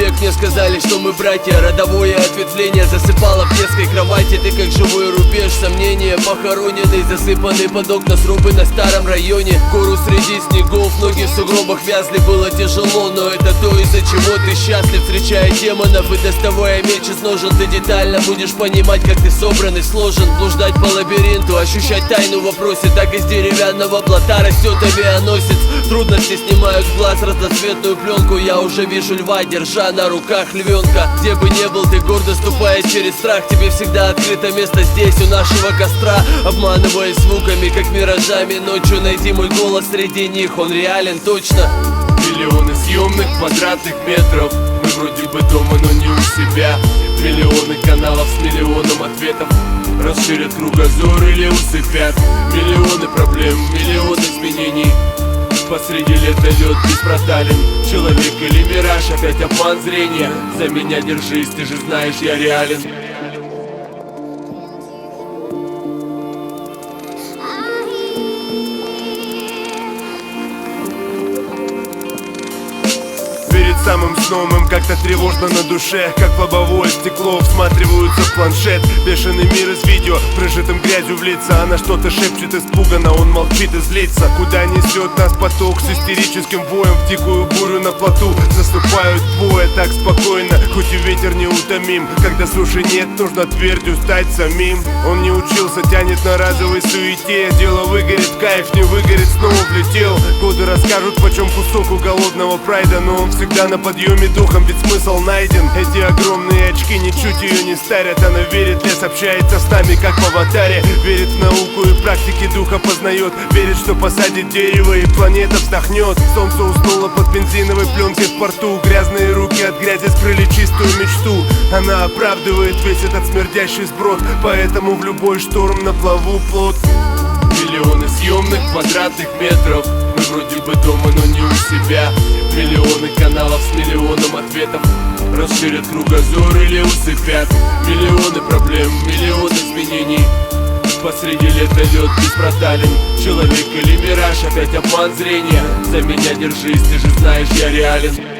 век мне сказали, что мы братья. Родовое ответвление засыпало в детской кровати. Ты как живой рубеж, сомнения похороненный, засыпанный под окна срубы на старом районе. Гору среди снегов, ноги в сугробах вязли. Было тяжело, но это то, из-за чего ты счастлив. Встречая демонов и доставая меч из ножен, ты детально будешь понимать, как ты собран и сложен. Блуждать по лабиринту, ощущать тайну в вопросе. Так из деревянного плота растет авианосец. Трудности снимают с глаз разноцветную пленку. Я уже вижу льва, держа на руках львенка. Где бы ни был, ты гордо ступая через страх. Тебе всегда открыто место здесь, у нашего костра. Обманываясь звуками, как миражами. Ночью найди мой голос среди них, он реален точно. Миллионы съемных квадратных метров. Мы вроде бы дома, но не у себя. Миллионы каналов с миллионом ответов. Расширят кругозор или усыпят. Миллионы проблем, миллионы изменений. Посреди лета лед беспротален. Человек или мираж, опять обман зрения. За меня держись, ты же знаешь, я реален. Самым сном им как-то тревожно на душе. Как в лобовое стекло всматриваются в планшет. Бешеный мир из видео, прижитым грязью в лица. Она что-то шепчет испуганно, он молчит и злится. Куда несет нас поток с истерическим воем. В дикую бурю на плоту засыпают двое так спокойно, хоть и ветер неутомим. Когда суши нет, нужно твердью стать самим. Он не учился, тянет на разовой суете. Дело выгорит, кайф не выгорит, снова влетел. Годы расскажут, почем кусок у голодного прайда. Но он всегда на подъеме духом, ведь смысл найден. Эти огромные очки ничуть ее не старят. Она верит, лес общается с нами, как в аватаре. Верит в науку и практики духа познает. Верит, что посадит дерево и планета вздохнет. Солнце уснуло под бензиновой пленкой в порту. Грязные руки от грязи скрыли чистую мечту. Она оправдывает весь этот смердящий сброд. Поэтому в любой шторм на плаву плот. Миллионы съемных квадратных метров. Мы вроде бы дома, но не у себя. Миллионы каналов с миллионом ответов. Расширят кругозор или усыпят. Миллионы проблем, миллионы изменений. Посреди лета лед беспротален. Человек или мираж, опять обман зрения. За меня держись, ты же знаешь, я реален.